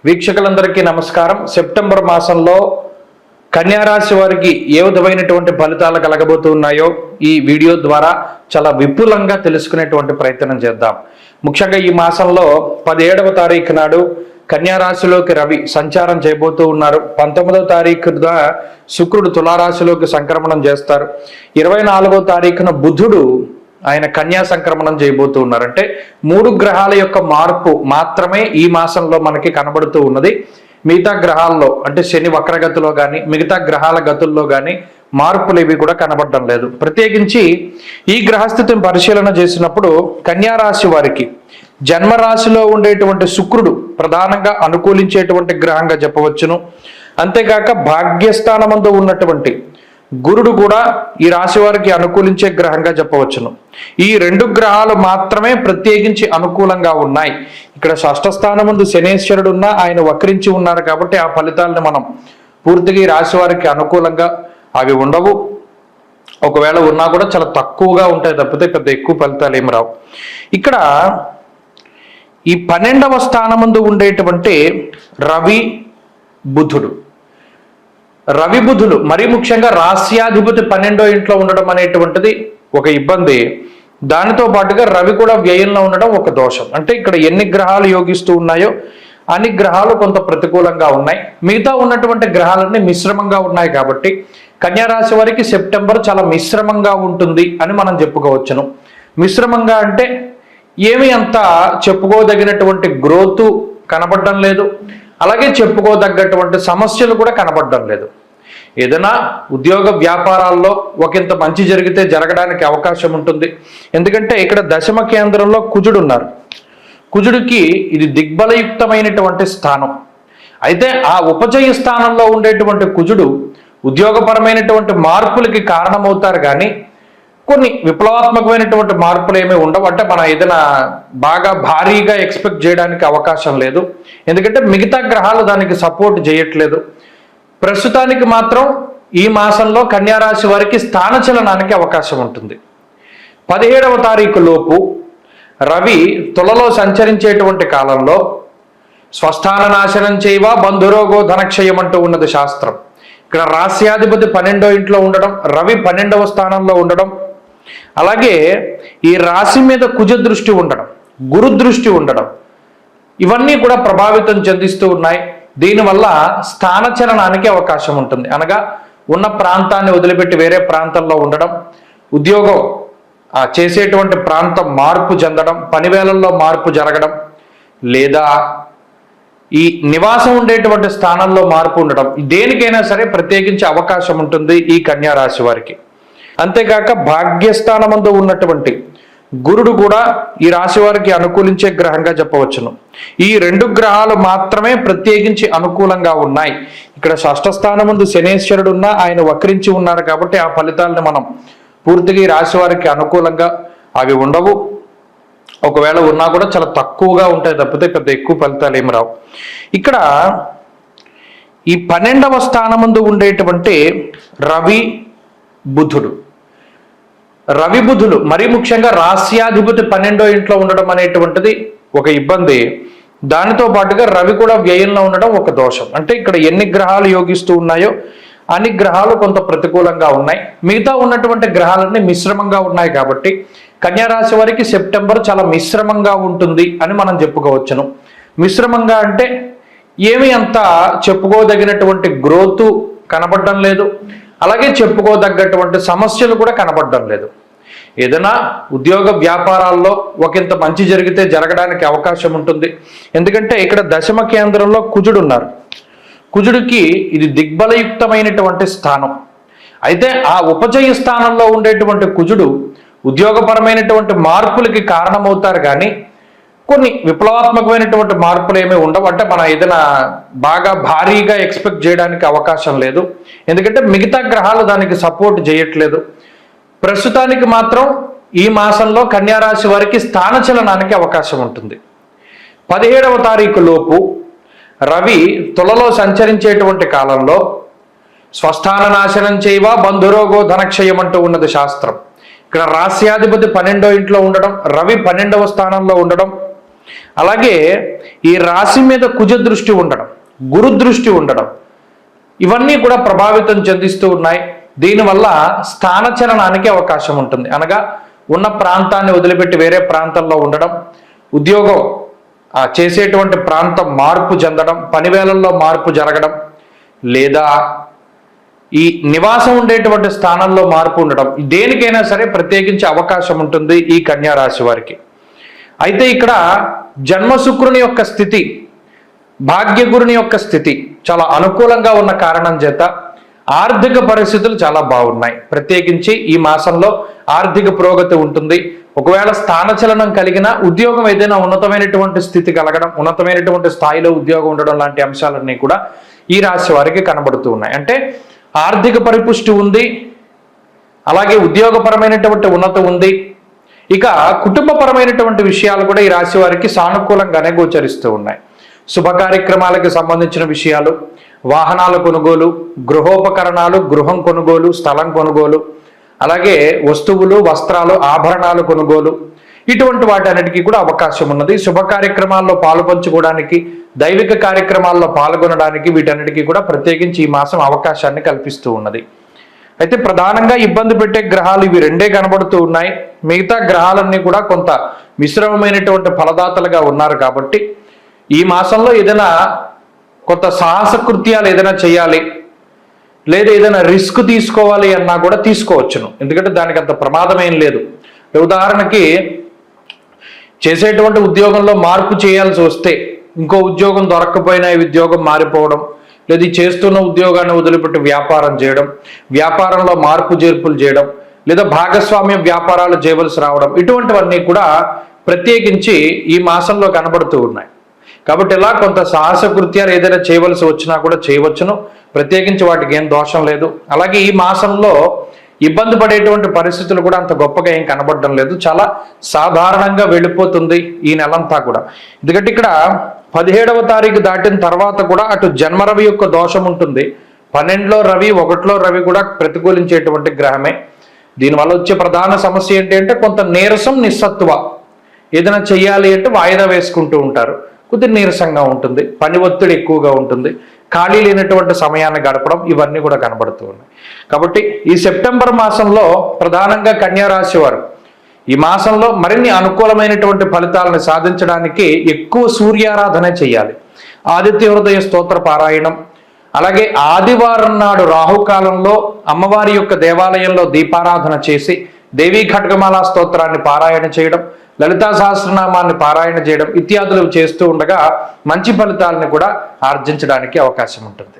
వీక్షకులందరికీ నమస్కారం. సెప్టెంబర్ మాసంలో కన్యా రాశి వారికి ఏ విధమైనటువంటి ఫలితాలు కలగబోతున్నాయో ఈ వీడియో ద్వారా చాలా విపులంగా తెలుసుకునేటువంటి ప్రయత్నం చేద్దాం. ముఖ్యంగా ఈ మాసంలో 17వ తారీఖు నాడు కన్యా రాశిలోకి రవి సంచారం చేయబోతూ ఉన్నారు. 19వ తారీఖున శుక్రుడు తులారాశిలోకి సంక్రమణం చేస్తారు. 24వ తారీఖున బుధుడు ఆయన కన్యా సంక్రమణం చేయబోతూ ఉన్నారు. అంటే 3 గ్రహాల యొక్క మార్పు మాత్రమే ఈ మాసంలో మనకి కనబడుతూ ఉన్నది. మిగతా గ్రహాల్లో అంటే శని వక్రగతిలో కానీ మిగతా గ్రహాల గతుల్లో కానీ మార్పులు ఇవి కూడా కనబడడం లేదు. ప్రత్యేకించి ఈ గ్రహస్థితిని పరిశీలన చేసినప్పుడు కన్యా రాశి వారికి జన్మరాశిలో ఉండేటువంటి శుక్రుడు ప్రధానంగా అనుకూలించేటువంటి గ్రహంగా చెప్పవచ్చును. అంతేకాక భాగ్యస్థానమందు ఉన్నటువంటి గురుడు కూడా ఈ రాశి వారికి అనుకూలించే గ్రహంగా చెప్పవచ్చును. ఈ 2 గ్రహాలు మాత్రమే ప్రత్యేకించి అనుకూలంగా ఉన్నాయి. ఇక్కడ షష్ఠ స్థానమందు శనేశ్వరుడు ఉన్నా ఆయన వక్రించి ఉన్నారు కాబట్టి ఆ ఫలితాలను మనం పూర్తిగా ఈ రాశి వారికి అనుకూలంగా అవి ఉండవు. ఒకవేళ ఉన్నా కూడా చాలా తక్కువగా ఉంటాయి తప్పితే పెద్ద ఎక్కువ ఫలితాలు ఏమి రావు. ఇక్కడ ఈ 12వ స్థానమందు ఉండేటువంటి రవి బుధుడు రవి బుధులు మరీ ముఖ్యంగా రాస్యాధిపతి 12వ ఇంట్లో ఉండడం అనేటువంటిది ఒక ఇబ్బంది. దానితో పాటుగా రవి కూడా వ్యయంలో ఉండడం ఒక దోషం. అంటే ఇక్కడ ఎన్ని గ్రహాలు యోగిస్తూ ఉన్నాయో అన్ని గ్రహాలు కొంత ప్రతికూలంగా ఉన్నాయి. మిగతా ఉన్నటువంటి గ్రహాలన్నీ మిశ్రమంగా ఉన్నాయి కాబట్టి కన్యా రాశి వారికి సెప్టెంబర్ చాలా మిశ్రమంగా ఉంటుంది అని మనం చెప్పుకోవచ్చును. మిశ్రమంగా అంటే ఏమి అంత చెప్పుకోదగినటువంటి గ్రోత్ కనబడడం లేదు, అలాగే చెప్పుకోదగ్గటువంటి సమస్యలు కూడా కనబడడం లేదు. ఏదైనా ఉద్యోగ వ్యాపారాల్లో ఒకంత మంచి జరిగితే జరగడానికి అవకాశం ఉంటుంది. ఎందుకంటే ఇక్కడ దశమ కేంద్రంలో కుజుడు ఉన్నారు. కుజుడికి ఇది దిగ్బలయుక్తమైనటువంటి స్థానం. అయితే ఆ ఉపజయ స్థానంలో ఉండేటువంటి కుజుడు ఉద్యోగపరమైనటువంటి మార్పులకి కారణమవుతారు కానీ కొన్ని విప్లవాత్మకమైనటువంటి మార్పులు ఏమీ ఉండవు. అంటే మనం ఏదైనా బాగా భారీగా ఎక్స్పెక్ట్ చేయడానికి అవకాశం లేదు. ఎందుకంటే మిగతా గ్రహాలు దానికి సపోర్ట్ చేయట్లేదు. ప్రస్తుతానికి మాత్రం ఈ మాసంలో కన్యా రాశి వారికి స్థానచలనానికి అవకాశం ఉంటుంది. 17వ తారీఖు లోపు రవి తులలో సంచరించేటువంటి కాలంలో స్వస్థాన నాశనం చేయవా బంధురోగో ధనక్షయం అంటూ ఉన్నది శాస్త్రం. ఇక్కడ రాస్యాధిపతి 12వ ఇంట్లో ఉండడం, రవి 12వ స్థానంలో ఉండడం, అలాగే ఈ రాశి మీద కుజ దృష్టి ఉండడం, గురు దృష్టి ఉండడం, ఇవన్నీ కూడా ప్రభావితం చెందిస్తూ ఉన్నాయి. దీనివల్ల స్థానచలనానికి అవకాశం ఉంటుంది. అనగా ఉన్న ప్రాంతాన్ని వదిలిపెట్టి వేరే ప్రాంతంలో ఉండడం, ఉద్యోగం చేసేటువంటి ప్రాంతం మార్పు చెందడం, పనివేళల్లో మార్పు జరగడం, లేదా ఈ నివాసం ఉండేటువంటి స్థానంలో మార్పు ఉండడం, దేనికైనా సరే ప్రత్యేకించి అవకాశం ఉంటుంది ఈ కన్యా రాశి వారికి. అంతేకాక భాగ్యస్థానమందు ఉన్నటువంటి గురుడు కూడా ఈ రాశి వారికి అనుకూలించే గ్రహంగా చెప్పవచ్చును. ఈ 2 గ్రహాలు మాత్రమే ప్రత్యేకించి అనుకూలంగా ఉన్నాయి. ఇక్కడ షష్ఠ స్థానమందు శనేశ్వరుడు ఉన్నా ఆయన వక్రించి ఉన్నారు కాబట్టి ఆ ఫలితాలను మనం పూర్తిగా ఈ రాశి వారికి అనుకూలంగా అవి ఉండవు. ఒకవేళ ఉన్నా కూడా చాలా తక్కువగా ఉంటాయి తప్పితే పెద్ద ఎక్కువ ఫలితాలు ఏమి రావు. ఇక్కడ ఈ 12వ స్థానమందు ఉండేటువంటి రవి బుధుడు రవి బుధులు మరీ ముఖ్యంగా రాస్యాధిపతి 12వ ఇంట్లో ఉండడం అనేటువంటిది ఒక ఇబ్బంది. దానితో పాటుగా రవి కూడా వ్యయంలో ఉండడం ఒక దోషం. అంటే ఇక్కడ ఎన్ని గ్రహాలు యోగిస్తూ ఉన్నాయో అన్ని గ్రహాలు కొంత ప్రతికూలంగా ఉన్నాయి. మిగతా ఉన్నటువంటి గ్రహాలన్నీ మిశ్రమంగా ఉన్నాయి కాబట్టి కన్యా రాశి వారికి సెప్టెంబర్ చాలా మిశ్రమంగా ఉంటుంది అని మనం చెప్పుకోవచ్చును. మిశ్రమంగా అంటే ఏమి అంత చెప్పుకోదగినటువంటి గ్రోత్ కనబడడం లేదు, అలాగే చెప్పుకోదగ్గటువంటి సమస్యలు కూడా కనబడడం లేదు. ఏదైనా ఉద్యోగ వ్యాపారాల్లో ఒకంత మంచి జరిగితే జరగడానికి అవకాశం ఉంటుంది. ఎందుకంటే ఇక్కడ దశమ కేంద్రంలో కుజుడు ఉన్నారు. కుజుడికి ఇది దిగ్బలయుక్తమైనటువంటి స్థానం. అయితే ఆ ఉపజయ స్థానంలో ఉండేటువంటి కుజుడు ఉద్యోగపరమైనటువంటి మార్పులకి కారణమవుతారు కానీ కొన్ని విప్లవాత్మకమైనటువంటి మార్పులు ఏమీ ఉండవు. అంటే మనం ఏదైనా బాగా భారీగా ఎక్స్పెక్ట్ చేయడానికి అవకాశం లేదు. ఎందుకంటే మిగతా గ్రహాలు దానికి సపోర్ట్ చేయట్లేదు. ప్రస్తుతానికి మాత్రం ఈ మాసంలో కన్యా రాశి వారికి స్థానచలనానికి అవకాశం ఉంటుంది. 17వ తారీఖు లోపు రవి తులలో సంచరించేటువంటి కాలంలో స్వస్థాన నాశనం చేయవా బంధురోగో ధనక్షయం అంటూ ఉన్నది శాస్త్రం. ఇక్కడ రాస్యాధిపతి 12వ ఇంట్లో ఉండడం, రవి 12వ స్థానంలో ఉండడం, అలాగే ఈ రాశి మీద కుజ దృష్టి ఉండడం, గురు దృష్టి ఉండడం, ఇవన్నీ కూడా ప్రభావితం చెందిస్తూ ఉన్నాయి. దీనివల్ల స్థానచలనానికి అవకాశం ఉంటుంది. అనగా ఉన్న ప్రాంతాన్ని వదిలిపెట్టి వేరే ప్రాంతంలో ఉండడం, ఉద్యోగం చేసేటువంటి ప్రాంతం మార్పు చెందడం, పనివేళల్లో మార్పు జరగడం, లేదా ఈ నివాసం ఉండేటువంటి స్థానంలో మార్పు ఉండడం, దేనికైనా సరే ప్రత్యేకించి అవకాశం ఉంటుంది ఈ కన్యా రాశి వారికి. అయితే ఇక్కడ జన్మశుక్రుని యొక్క స్థితి, భాగ్యగురుని యొక్క స్థితి చాలా అనుకూలంగా ఉన్న కారణం చేత ఆర్థిక పరిస్థితులు చాలా బాగున్నాయి. ప్రత్యేకించి ఈ మాసంలో ఆర్థిక పురోగతి ఉంటుంది. ఒకవేళ స్థానచలనం కలిగిన ఉద్యోగం ఏదైనా ఉన్నతమైనటువంటి స్థితి కలగడం, ఉన్నతమైనటువంటి స్థాయిలో ఉద్యోగం ఉండడం లాంటి అంశాలన్నీ కూడా ఈ రాశి వారికి కనబడుతూ ఉన్నాయి. అంటే ఆర్థిక పరిపుష్టి ఉంది, అలాగే ఉద్యోగపరమైనటువంటి ఉన్నతి ఉంది. ఇక కుటుంబపరమైనటువంటి విషయాలు కూడా ఈ రాశి వారికి సానుకూలంగానే గోచరిస్తూ ఉన్నాయి. శుభ కార్యక్రమాలకు సంబంధించిన విషయాలు, వాహనాల కొనుగోలు, గృహోపకరణాలు, గృహం కొనుగోలు, స్థలం కొనుగోలు, అలాగే వస్తువులు, వస్త్రాలు, ఆభరణాలు కొనుగోలు, ఇటువంటి వాటన్నిటికీ కూడా అవకాశం ఉన్నది. శుభ కార్యక్రమాల్లో పాలు పంచుకోవడానికి, దైవిక కార్యక్రమాల్లో పాల్గొనడానికి వీటన్నిటికీ కూడా ప్రత్యేకించి ఈ మాసం అవకాశాన్ని కల్పిస్తూ ఉన్నది. అయితే ప్రధానంగా ఇబ్బంది పెట్టే గ్రహాలు ఇవి రెండే కనబడుతూ ఉన్నాయి. మిగతా గ్రహాలన్నీ కూడా కొంత మిశ్రమమైనటువంటి ఫలదాతలుగా ఉన్నారు. కాబట్టి ఈ మాసంలో ఏదైనా కొంత సాహస కృత్యాలు ఏదైనా చేయాలి, లేదా ఏదైనా రిస్క్ తీసుకోవాలి అన్నా కూడా తీసుకోవచ్చును. ఎందుకంటే దానికి అంత ప్రమాదం ఏం లేదు. ఉదాహరణకి చేసేటువంటి ఉద్యోగంలో మార్పు చేయాల్సి వస్తే, ఇంకో ఉద్యోగం దొరక్కపోయినా ఈ ఉద్యోగం మారిపోవడం, లేదా చేస్తున్న ఉద్యోగాన్ని వదిలిపెట్టి వ్యాపారం చేయడం, వ్యాపారంలో మార్పు చేర్పులు చేయడం, లేదా భాగస్వామ్య వ్యాపారాలు చేయవలసి రావడం, ఇటువంటివన్నీ కూడా ప్రత్యేకించి ఈ మాసంలో కనబడుతూ ఉన్నాయి. కాబట్టి ఇలా కొంత సాహస కృత్యాలు ఏదైనా చేయవలసి వచ్చినా కూడా చేయవచ్చును. ప్రత్యేకించి వాటికి ఏం దోషం లేదు. అలాగే ఈ మాసంలో ఇబ్బంది పడేటువంటి పరిస్థితులు కూడా అంత గొప్పగా ఏం కనబడడం లేదు. చాలా సాధారణంగా వెళ్ళిపోతుంది ఈ నెలంతా కూడా. ఎందుకంటే ఇక్కడ 17వ తారీఖు దాటిన తర్వాత కూడా అటు జన్మరవి యొక్క దోషం ఉంటుంది, 12లో రవి, 1లో రవి కూడా ప్రతికూలించేటువంటి గ్రహమే. దీనివల్ల వచ్చే ప్రధాన సమస్య ఏంటి అంటే కొంత నీరసం, నిస్సత్వ. ఏదైనా చెయ్యాలి అంటే వాయిదా వేసుకుంటూ ఉంటారు, కొద్దిగా నీరసంగా ఉంటుంది, పని ఒత్తిడి ఎక్కువగా ఉంటుంది, ఖాళీ లేనటువంటి సమయాన్ని గడపడం, ఇవన్నీ కూడా కనబడుతూ ఉన్నాయి. కాబట్టి ఈ సెప్టెంబర్ మాసంలో ప్రధానంగా కన్యా రాశి వారు ఈ మాసంలో మరిన్ని అనుకూలమైనటువంటి ఫలితాలను సాధించడానికి ఎక్కువ సూర్యారాధన చేయాలి. ఆదిత్య హృదయ స్తోత్ర పారాయణం, అలాగే ఆదివారం నాడు రాహుకాలంలో అమ్మవారి యొక్క దేవాలయంలో దీపారాధన చేసి దేవీ ఖడ్గమాల స్తోత్రాన్ని పారాయణ చేయడం, లలితా సహస్రనామాన్ని పారాయణ చేయడం ఇత్యాదులు చేస్తూ ఉండగా మంచి ఫలితాలను కూడా ఆర్జించడానికి అవకాశం ఉంటుంది.